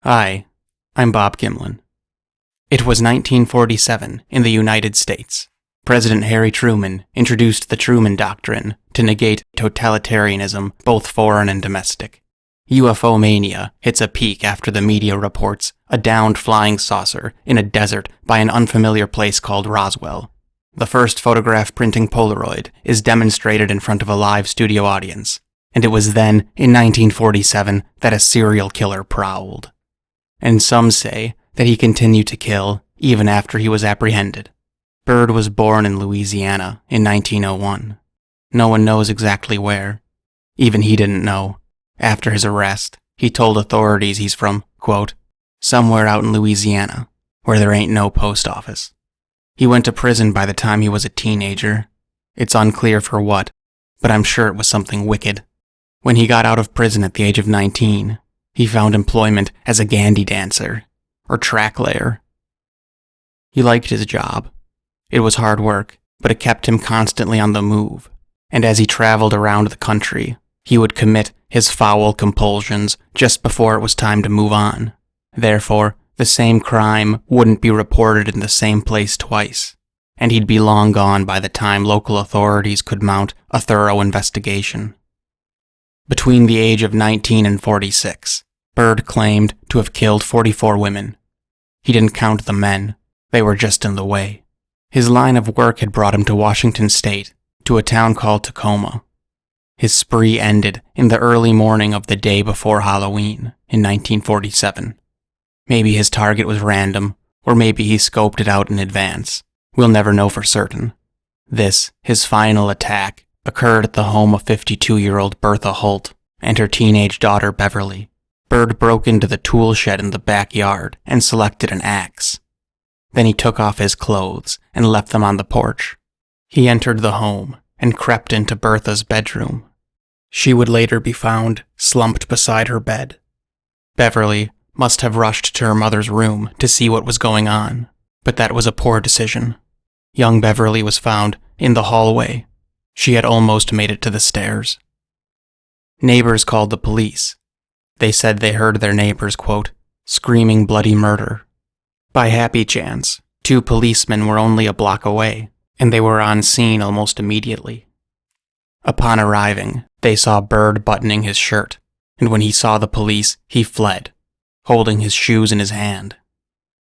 Hi, I'm Bob Gimlin. It was 1947 in the United States. President Harry Truman introduced the Truman Doctrine to negate totalitarianism, both foreign and domestic. UFO mania hits a peak after the media reports a downed flying saucer in a desert by an unfamiliar place called Roswell. The first photograph printing Polaroid is demonstrated in front of a live studio audience, and it was then, in 1947, that a serial killer prowled. And some say that he continued to kill even after he was apprehended. Bird was born in Louisiana in 1901. No one knows exactly where. Even he didn't know. After his arrest, he told authorities he's from, quote, somewhere out in Louisiana, where there ain't no post office. He went to prison by the time he was a teenager. It's unclear for what, but I'm sure it was something wicked. When he got out of prison at the age of 19, he found employment as a Gandhi dancer, or track layer. He liked his job. It was hard work, but it kept him constantly on the move, and as he traveled around the country, he would commit his foul compulsions just before it was time to move on. Therefore, the same crime wouldn't be reported in the same place twice, and he'd be long gone by the time local authorities could mount a thorough investigation. Between the age of 19 and 46, Bird claimed to have killed 44 women. He didn't count the men. They were just in the way. His line of work had brought him to Washington State, to a town called Tacoma. His spree ended in the early morning of the day before Halloween in 1947. Maybe his target was random, or maybe he scoped it out in advance. We'll never know for certain. This, his final attack, occurred at the home of 52-year-old Bertha Holt and her teenage daughter Beverly. Bird broke into the tool shed in the backyard and selected an axe. Then he took off his clothes and left them on the porch. He entered the home and crept into Bertha's bedroom. She would later be found slumped beside her bed. Beverly must have rushed to her mother's room to see what was going on, but that was a poor decision. Young Beverly was found in the hallway. She had almost made it to the stairs. Neighbors called the police. They said they heard their neighbors, quote, screaming bloody murder. By happy chance, 2 policemen were only a block away, and they were on scene almost immediately. Upon arriving, they saw Bird buttoning his shirt, and when he saw the police, he fled, holding his shoes in his hand.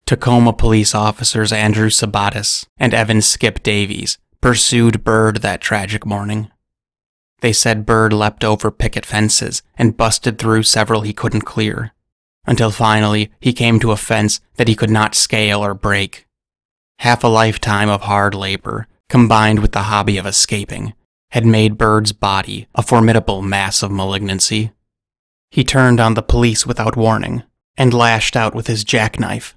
Tacoma police officers Andrew Sabatis and Evan Skip Davies pursued Bird that tragic morning. They said Bird leapt over picket fences and busted through several he couldn't clear, until finally he came to a fence that he could not scale or break. Half a lifetime of hard labor, combined with the hobby of escaping, had made Bird's body a formidable mass of malignancy. He turned on the police without warning and lashed out with his jackknife.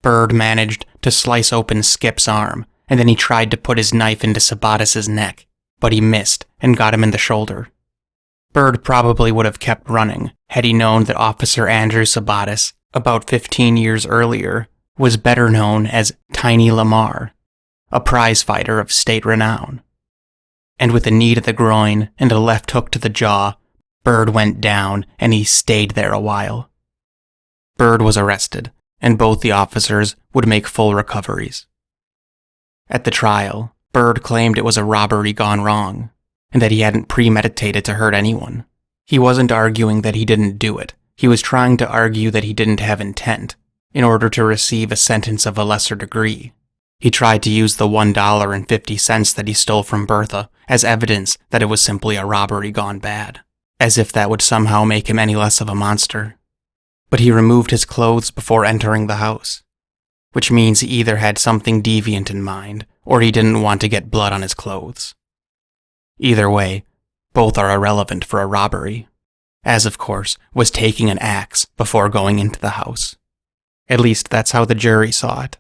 Bird managed to slice open Skip's arm, and then he tried to put his knife into Sabatis' neck, but he missed and got him in the shoulder. Bird probably would have kept running had he known that Officer Andrew Sabatis, about 15 years earlier, was better known as Tiny Lamar, a prize fighter of state renown. And with a knee to the groin and a left hook to the jaw, Bird went down and he stayed there a while. Bird was arrested, and both the officers would make full recoveries. At the trial, Bird claimed it was a robbery gone wrong, and that he hadn't premeditated to hurt anyone. He wasn't arguing that he didn't do it. He was trying to argue that he didn't have intent, in order to receive a sentence of a lesser degree. He tried to use the $1.50 that he stole from Bertha as evidence that it was simply a robbery gone bad, as if that would somehow make him any less of a monster. But he removed his clothes before entering the house, which means he either had something deviant in mind, or he didn't want to get blood on his clothes. Either way, both are irrelevant for a robbery, as of course was taking an axe before going into the house. At least that's how the jury saw it.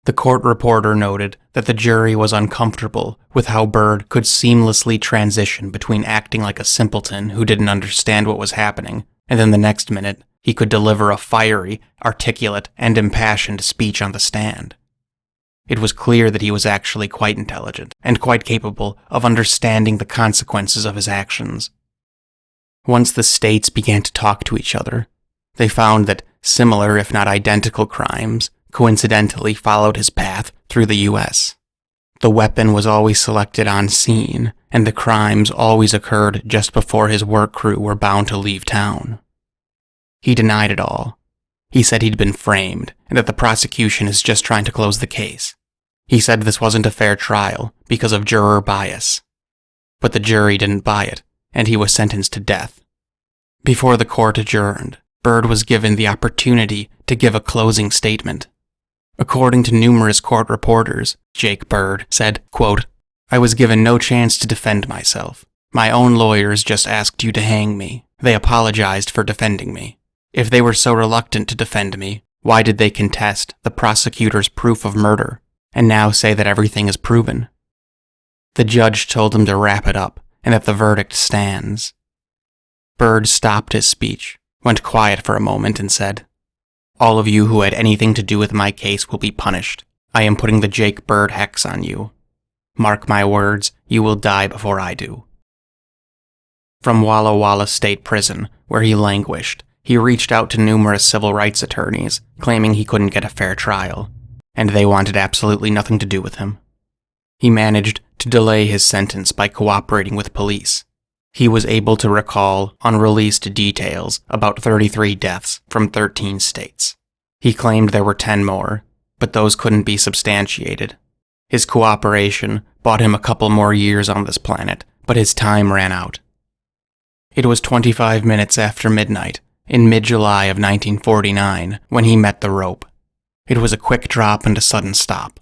The court reporter noted that the jury was uncomfortable with how Bird could seamlessly transition between acting like a simpleton who didn't understand what was happening, and then the next minute he could deliver a fiery, articulate, and impassioned speech on the stand. It was clear that he was actually quite intelligent and quite capable of understanding the consequences of his actions. Once the states began to talk to each other, they found that similar if not identical crimes coincidentally followed his path through the U.S. The weapon was always selected on scene, and the crimes always occurred just before his work crew were bound to leave town. He denied it all. He said he'd been framed, and that the prosecution is just trying to close the case. He said this wasn't a fair trial because of juror bias. But the jury didn't buy it, and he was sentenced to death. Before the court adjourned, Bird was given the opportunity to give a closing statement. According to numerous court reporters, Jake Bird said, quote, "I was given no chance to defend myself. My own lawyers just asked you to hang me. They apologized for defending me. If they were so reluctant to defend me, why did they contest the prosecutor's proof of murder, and now say that everything is proven?" The judge told him to wrap it up, and that the verdict stands. Bird stopped his speech, went quiet for a moment, and said, "All of you who had anything to do with my case will be punished. I am putting the Jake Bird Hex on you. Mark my words, you will die before I do." From Walla Walla State Prison, where he languished, he reached out to numerous civil rights attorneys, claiming he couldn't get a fair trial, and they wanted absolutely nothing to do with him. He managed to delay his sentence by cooperating with police. He was able to recall unreleased details about 33 deaths from 13 states. He claimed there were 10 more, but those couldn't be substantiated. His cooperation bought him a couple more years on this planet, but his time ran out. It was 25 minutes after midnight, in mid-July of 1949, when he met the rope. It was a quick drop and a sudden stop.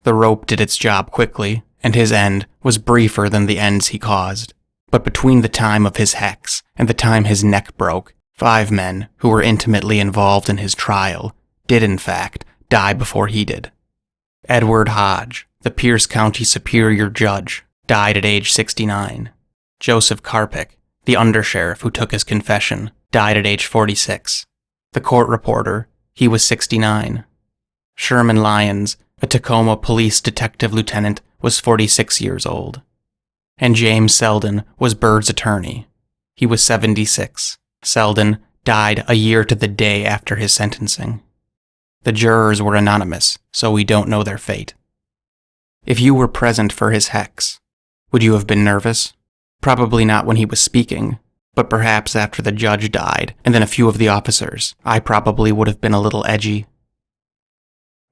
The rope did its job quickly, and his end was briefer than the ends he caused. But between the time of his hex and the time his neck broke, 5 men who were intimately involved in his trial did in fact die before he did. Edward Hodge, the Pierce County Superior Judge, died at age 69. Joseph Karpick, the undersheriff who took his confession, died at age 46. The court reporter, he was 69. Sherman Lyons, a Tacoma police detective lieutenant, was 46 years old. And James Selden was Bird's attorney. He was 76. Selden died a year to the day after his sentencing. The jurors were anonymous, so we don't know their fate. If you were present for his hex, would you have been nervous? Probably not when he was speaking, but perhaps after the judge died, and then a few of the officers, I probably would have been a little edgy.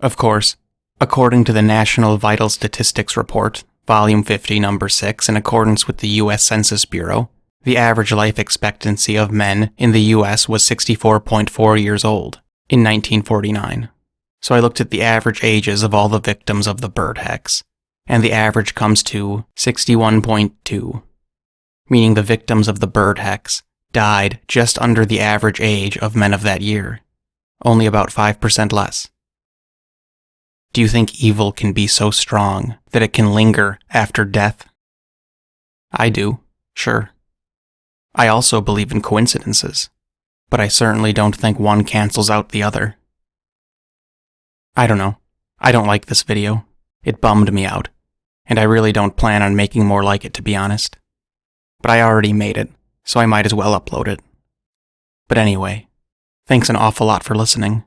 Of course, according to the National Vital Statistics Report, Volume 50, Number 6, in accordance with the U.S. Census Bureau, the average life expectancy of men in the U.S. was 64.4 years old in 1949. So I looked at the average ages of all the victims of the Bird Hex, and the average comes to 61.2, meaning the victims of the Bird Hex died just under the average age of men of that year, only about 5% less. Do you think evil can be so strong that it can linger after death? I do, sure. I also believe in coincidences, but I certainly don't think one cancels out the other. I don't know. I don't like this video. It bummed me out, and I really don't plan on making more like it, to be honest. But I already made it, so I might as well upload it. But anyway, thanks an awful lot for listening.